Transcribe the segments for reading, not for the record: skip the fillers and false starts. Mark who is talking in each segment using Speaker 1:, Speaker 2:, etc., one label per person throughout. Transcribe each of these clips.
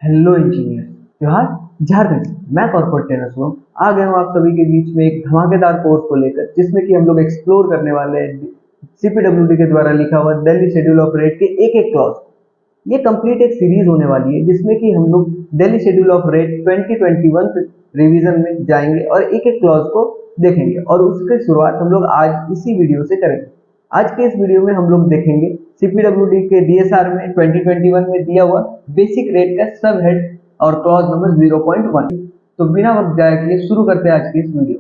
Speaker 1: Hello engineer जोहार झारखंड। मैं corporate trainer Shubham आ गया हूँ आप सभी के बीच में एक धमाकेदार कोर्स को लेकर, जिसमें कि हम लोग एक्सप्लोर करने वाले हैं सीपीडब्ल्यूडी के द्वारा लिखा हुआ दिल्ली शेड्यूल ऑफ रेट के एक एक क्लॉज। ये कंप्लीट एक सीरीज होने वाली है जिसमें कि हम लोग Delhi schedule of rate 2021 revision में जाएंगे और एक एक क्लॉज को देखेंगे और उसकी शुरुआत हम लोग आज इसी वीडियो से करेंगे। आज के इस वीडियो में हम लोग देखेंगे सीपीडब्ल्यूडी के डीएसआर में 2021 में दिया हुआ बेसिक रेट का सब हेड और क्लॉज नंबर 0.1। तो बिना वक्त जाए के लिए शुरू करते हैं आज की इस वीडियो।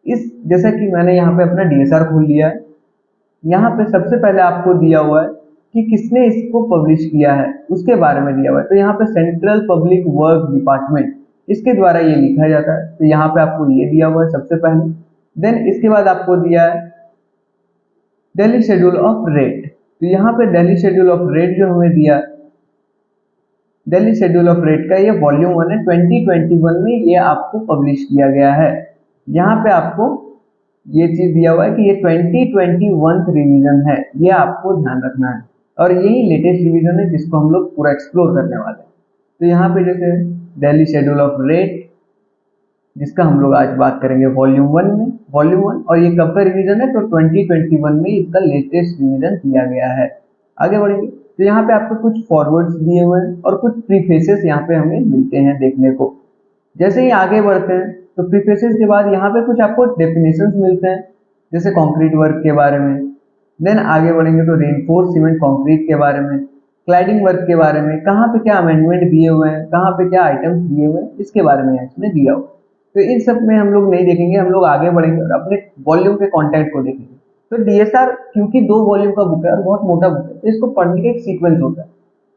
Speaker 1: इस जैसा कि मैंने यहाँ पे अपना डीएसआर खोल लिया है, यहाँ पे सबसे पहले आपको दिया हुआ है कि किसने इसको पब्लिश किया है, उसके बारे में दिया हुआ है। तो यहाँ पे सेंट्रल पब्लिक वर्क डिपार्टमेंट इसके द्वारा ये लिखा जाता है। तो यहाँ पे आपको ये दिया हुआ है सबसे पहले। देन इसके बाद आपको दिया है दिल्ली शेड्यूल ऑफ रेट। तो यहाँ पे दिल्ली शेड्यूल ऑफ रेट जो हमें दिया, दिल्ली शेड्यूल ऑफ रेट का ये वॉल्यूम 1 है, 2021 में ये आपको पब्लिश किया गया है। यहाँ पे आपको ये चीज दिया हुआ है कि ये 2021 रिवीजन है, ये आपको ध्यान रखना है और यही लेटेस्ट रिवीजन है जिसको हम लोग पूरा एक्सप्लोर करने वाले हैं। तो यहाँ पे जैसे दिल्ली शेड्यूल ऑफ रेट जिसका हम लोग आज बात करेंगे वॉल्यूम 1 में, वॉल्यूम 1, और ये कब का रिवीजन है तो 2021 में इसका लेटेस्ट रिवीजन किया गया है। आगे बढ़ेंगे तो यहाँ पे आपको कुछ फॉरवर्ड्स दिए हुए हैं और कुछ प्रीफेसेस यहाँ पे हमें मिलते हैं देखने को। जैसे ही आगे बढ़ते हैं तो प्रीफेसेस के बाद यहाँ पे कुछ आपको डेफिनेशंस मिलते हैं, जैसे कंक्रीट वर्क के बारे में। देन आगे बढ़ेंगे तो रेनफोर्स सीमेंट कंक्रीट के बारे में, क्लैडिंग वर्क के बारे में, कहाँ पे क्या अमेंडमेंट दिए हुए हैं, कहाँ पे क्या आइटम्स दिए हुए हैं, इसके बारे में इसमें दिया हुआ है। तो इन सब में हम लोग नहीं देखेंगे, हम लोग आगे बढ़ेंगे और अपने वॉल्यूम के कंटेंट को देखेंगे। तो डीएसआर क्योंकि 2 वॉल्यूम का बुक है और बहुत मोटा बुक है, तो इसको पढ़ने का एक सीक्वेंस होता है।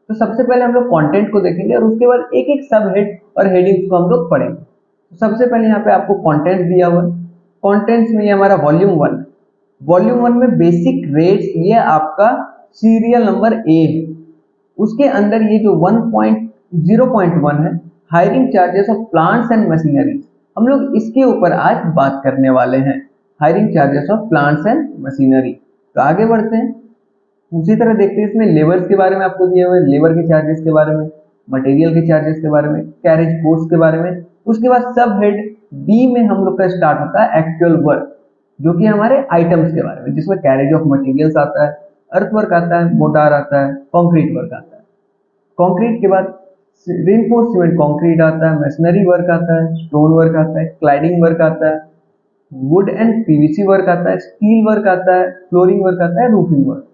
Speaker 1: तो सबसे पहले हम लोग कंटेंट को देखेंगे और उसके बाद एक एक सब हेड और हेडिंग्स को हम लोग पढ़ेंगे। तो सबसे पहले यहाँ पे आपको कंटेंट दिया हुआ है। कंटेंट्स में ये हमारा वॉल्यूम 1 है। वॉल्यूम 1 में बेसिक रेट्स, ये आपका सीरियल नंबर ए है। उसके अंदर ये जो 1.0.1 है, hiring charges of plants and machineries, हम लोग इसके ऊपर आज बात करने वाले हैं। Hiring charges of plants and machinery. तो आगे बढ़ते हैं, उसी तरह देखते हैं इसमें लेबर्स के बारे में आपको दिए हुए, लेबर के चार्जेस के बारे में, मटेरियल के चार्जेस के बारे में, कैरेज कोस्ट के बारे में। उसके बाद सब हेड बी में हम लोग का स्टार्ट होता है एक्चुअल वर्क, जो कि हमारे आइटम्स के बारे में, जिसमें कैरेज ऑफ मटेरियल्स आता है, अर्थ वर्क आता है, मोटार आता है, कंक्रीट वर्क आता है। कंक्रीट के बाद रेनफोर्स सीमेंट कंक्रीट आता है, मशीनरी वर्क आता है, स्टोन वर्क आता है, क्लाइडिंग वर्क आता है, वुड एंड पीवीसी वर्क आता है, स्टील वर्क आता है, फ्लोरिंग वर्क आता है, रूफिंग वर्क।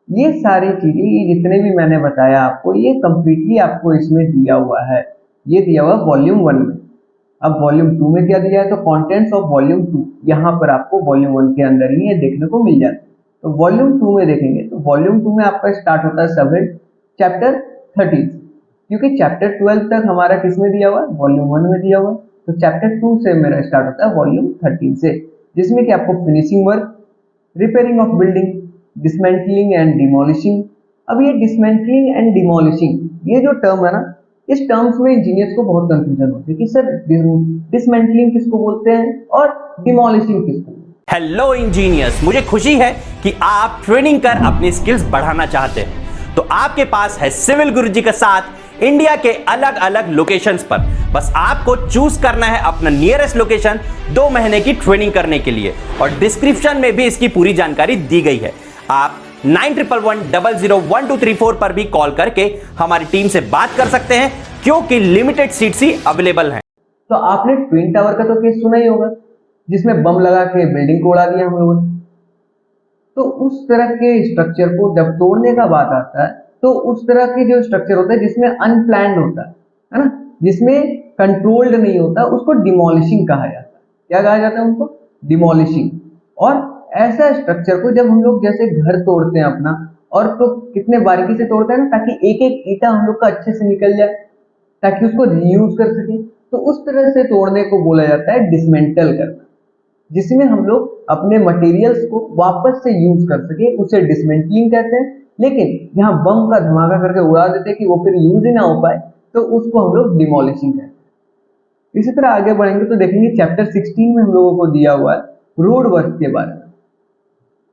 Speaker 1: ये सारी चीजें, ये जितने भी मैंने बताया आपको, ये कंप्लीटली आपको इसमें दिया हुआ है। ये दिया हुआ वॉल्यूम 1 में। अब वॉल्यूम 2 में क्या दिया है तो कंटेंट्स ऑफ वॉल्यूम 2, यहाँ पर आपको वॉल्यूम 1 के अंदर ही ये देखने को मिल जाता है। तो वॉल्यूम 2 में देखेंगे तो वॉल्यूम 2 में आपका स्टार्ट होता है सब हेड चैप्टर 13, क्योंकि चैप्टर 12 तक हमारा किसमें दिया हुआ है, वॉल्यूम 1 में दिया हुआ है। तो चैप्टर 2 से मेरा स्टार्ट होता है वॉल्यूम 13 से, जिसमें कि आपको finishing work, repairing of building, dismantling and demolishing. अब ये डिसमेंटलिंग एंड डिमोलिशिंग ये जो टर्म है ना, इस टर्म्स में इंजीनियर्स को बहुत कंफ्यूजन होती है कि सर डिसमेंटलिंग किसको बोलते हैं और डिमोलिशिंग किसको।
Speaker 2: हेलो इंजीनियर्स, मुझे खुशी है कि आप ट्रेनिंग कर अपनी स्किल्स बढ़ाना चाहते हैं। तो आपके पास है सिविल गुरुजी का साथ इंडिया के अलग अलग लोकेशंस पर। बस आपको चूज करना है अपना नियरेस्ट लोकेशन 2 महीने की ट्रेनिंग करने के लिए, और डिस्क्रिप्शन में भी इसकी पूरी जानकारी दी गई है। आप 9111001234 पर भी कॉल करके हमारी टीम से बात कर सकते हैं, क्योंकि लिमिटेड सीट्स ही अवेलेबल हैं।
Speaker 1: तो आपने ट्विन टावर का तो केस सुना ही होगा, जिसमें बम लगा के बिल्डिंग को उड़ा दिया हम लोगों ने। तो उस तरह के स्ट्रक्चर को जब तोड़ने का बात आता है, तो उस तरह के जो स्ट्रक्चर होता है जिसमें अनप्लान्ड होता है ना, जिसमें कंट्रोल्ड नहीं होता, उसको डिमोलिशिंग कहा जाता है। क्या कहा जाता है उनको? डिमोलिशिंग। और ऐसा स्ट्रक्चर को जब हम लोग जैसे घर तोड़ते हैं अपना, और तो कितने बारीकी से तोड़ते हैं ना, ताकि एक एक ईंटा हम लोग का अच्छे से निकल जाए, ताकि उसको रीयूज कर सके। तो उस तरह से तोड़ने को बोला जाता है डिसमेंटल करना, जिसमें हम लोग अपने मटेरियल्स को वापस से यूज कर सके, उसे डिसमेंटलिंग कहते हैं। लेकिन जहां बम का धमाका करके उड़ा देते हैं कि वो फिर यूज ही ना हो पाए, तो उसको हम लोग डिमोलिशिंग कहते हैं। इसी तरह आगे बढ़ेंगे तो देखेंगे चैप्टर 16 में हम लोगों को दिया हुआ है रोड वर्क के बारे में।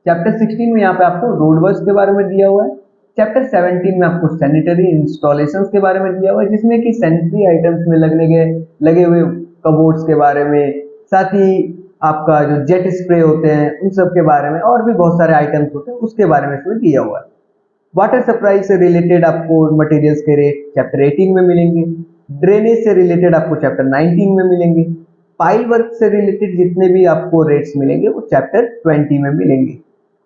Speaker 1: चैप्टर 16 में यहाँ पे आपको रोड वर्क के बारे में दिया हुआ है। चैप्टर 17 में आपको सैनिटरी इंस्टॉलेशंस के बारे में दिया हुआ है, जिसमें कि सैनिटरी आइटम्स में लगे हुए कबोर्ड्स के बारे में, साथ ही आपका जो जेट स्प्रे होते हैं उन सब के बारे में, और भी बहुत सारे आइटम्स होते हैं उसके बारे में इसमें दिया हुआ है। वाटर सप्लाई से रिलेटेड आपको मटेरियल्स के रेट चैप्टर 18 में मिलेंगे। ड्रेनेज से रिलेटेड आपको चैप्टर 19 में मिलेंगे। पाइल वर्क से रिलेटेड जितने भी आपको रेट्स मिलेंगे वो चैप्टर 20 में मिलेंगे।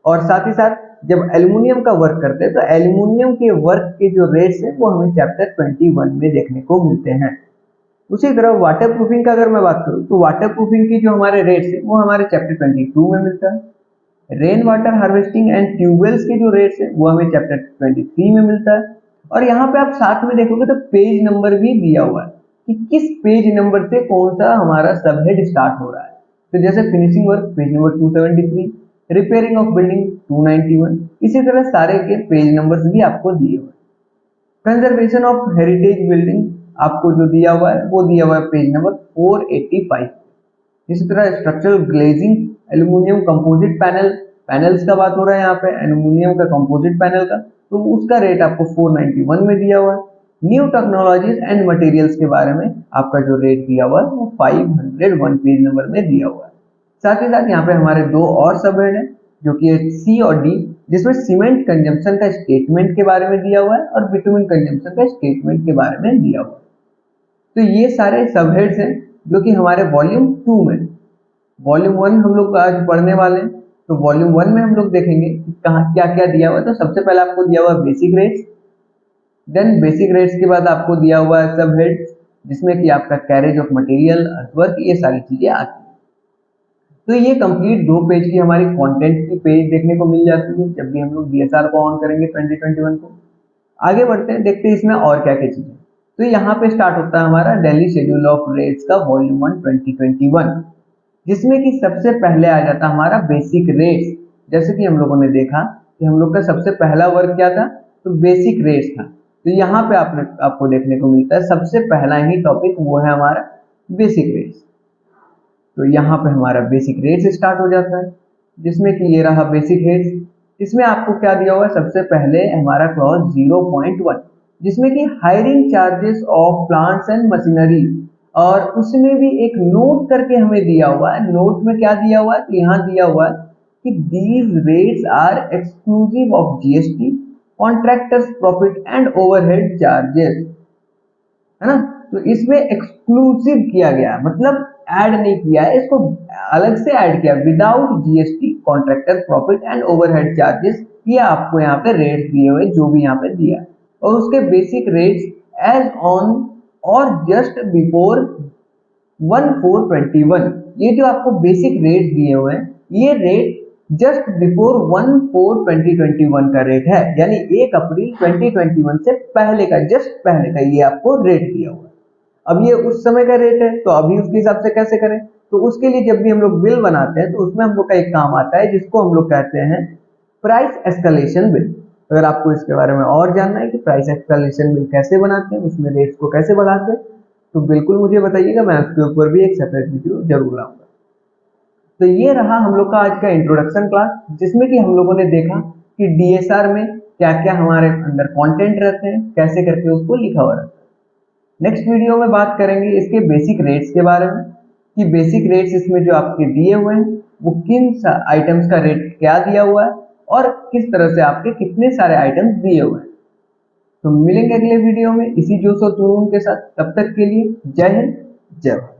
Speaker 1: और साथ ही साथ जब एल्युमिनियम का वर्क करते हैं तो एल्युमिनियम के वर्क के जो रेट्स हैं वो हमें चैप्टर 21 में देखने को मिलते हैं। उसी तरह वाटर प्रूफिंग का अगर मैं बात करूं तो वाटर प्रूफिंग की जो हमारे रेट्स हैं वो हमारे चैप्टर 22 में मिलता है। Rain water harvesting and tube wells के जो रेट्स हैं वो हमें चैप्टर 23 में मिलता है। और यहाँ पे आप साथ में देखोगे तो पेज नंबर भी दिया हुआ है कि किस पेज नंबर से कौन सा हमारा सबहेड स्टार्ट हो रहा है। तो जैसे finishing work page number 273, repairing of building 291, इसी तरह सारे के पेज नंबर्स भी आपको दिए हुए हैं। कंजर्वेशन ऑफ हेरिटेज बिल्डिंग आपको जो दिया हुआ है वो दिया हुआ है पेज नंबर 485। इसी तरह structural glazing aluminium composite panels का बात हो रहा है यहाँ पे, एल्यूमिनियम का कंपोजिट पैनल का, तो उसका रेट आपको 491 में दिया हुआ है। न्यू टेक्नोलॉजीज एंड मटेरियल्स के बारे में आपका जो रेट दिया हुआ है वो 501 पेज नंबर में दिया हुआ है। साथ ही साथ यहाँ पे हमारे दो और सबहेड है जो कि सी और डी, जिसमें सीमेंट कंजम्पशन का स्टेटमेंट के बारे में दिया हुआ है और बिटुमेन कंजम्पशन का स्टेटमेंट के बारे में दिया हुआ है। तो ये सारे सबहेड्स हैं जो कि हमारे वॉल्यूम 2 में, वॉल्यूम 1 हम लोग आज पढ़ने वाले हैं। तो वॉल्यूम 1 में हम लोग देखेंगे कि कहाँ क्या क्या दिया हुआ है। तो सबसे पहले आपको दिया हुआ है basic rates, then basic rates के बाद आपको दिया हुआ है सबहेड्स जिसमें कि आपका कैरेज ऑफ मटेरियल, अर्थवर्क, ये सारी चीजें आती हैं। तो ये कंप्लीट 2 पेज की हमारी कंटेंट की पेज देखने को मिल जाती है जब भी हम लोग DSR को ऑन करेंगे 2021 को। आगे बढ़ते हैं, देखते हैं इसमें और क्या क्या चीजें। तो यहाँ पे स्टार्ट होता है हमारा दिल्ली शेड्यूल ऑफ रेट्स का वॉल्यूम 1 2021, जिसमें कि सबसे पहले आ जाता हमारा बेसिक रेट्स। जैसे कि हम लोगों ने देखा कि हम लोग का सबसे पहला वर्क क्या था, तो बेसिक रेट्स था। तो यहाँ पे आपको देखने को मिलता है सबसे पहला ही टॉपिक वो है हमारा बेसिक रेट्स। तो यहाँ पे हमारा बेसिक रेट्स स्टार्ट हो जाता है, जिसमें कि ये रहा बेसिक रेट्स। इसमें आपको क्या दिया हुआ है, सबसे पहले हमारा क्लॉज 0.1, जिसमें कि hiring charges of plants and machinery, और उसमें भी एक नोट करके हमें दिया हुआ है। नोट में क्या दिया हुआ है, तो यहाँ दिया हुआ है कि these rates are exclusive of GST, contractors profit and overhead charges, है ना। तो इसमें एक्सक्लूसिव किया गया, मतलब ऐड नहीं किया है, इसको अलग से ऐड किया, without GST, contractor profit and overhead charges, ये आपको यहाँ पे रेट दिए हुए जो भी यहाँ पे दिया है। और उसके बेसिक रेट्स एज ऑन और जस्ट बिफोर 1421, ये जो आपको बेसिक रेट दिए हुए हैं ये रेट जस्ट बिफोर 14/2021 का रेट है, यानी 1 अप्रैल 2021 से पहले का, जस्ट पहले का ये आपको रेट दिया हुआ है। अब ये उस समय का रेट है तो अभी उसके हिसाब से कैसे करें, तो उसके लिए जब भी हम लोग बिल बनाते हैं तो उसमें हम लोग का एक काम आता है जिसको हम लोग कहते हैं प्राइस एस्केलेशन बिल। अगर आपको इसके बारे में और जानना है कि प्राइस एस्केलेशन बिल कैसे बनाते हैं, उसमें रेट्स को कैसे बढ़ाते हैं, तो बिल्कुल मुझे बताइएगा, मैं उसके ऊपर भी एक सेपरेट वीडियो जरूर लाऊंगा। तो ये रहा हम लोग का आज का इंट्रोडक्शन क्लास, जिसमें कि हम लोगों ने देखा कि DSR में क्या क्या हमारे अंदर कंटेंट रहते हैं, कैसे करके उसको लिखा हुआ रहता है। नेक्स्ट वीडियो में बात करेंगे इसके बेसिक रेट्स के बारे में, कि बेसिक रेट्स इसमें जो आपके दिए हुए हैं वो किन आइटम्स का रेट क्या दिया हुआ है और किस तरह से आपके कितने सारे आइटम्स दिए हुए हैं। तो मिलेंगे अगले वीडियो में इसी जोश और जुनून के साथ, तब तक के लिए जय हिंद, जय भारत।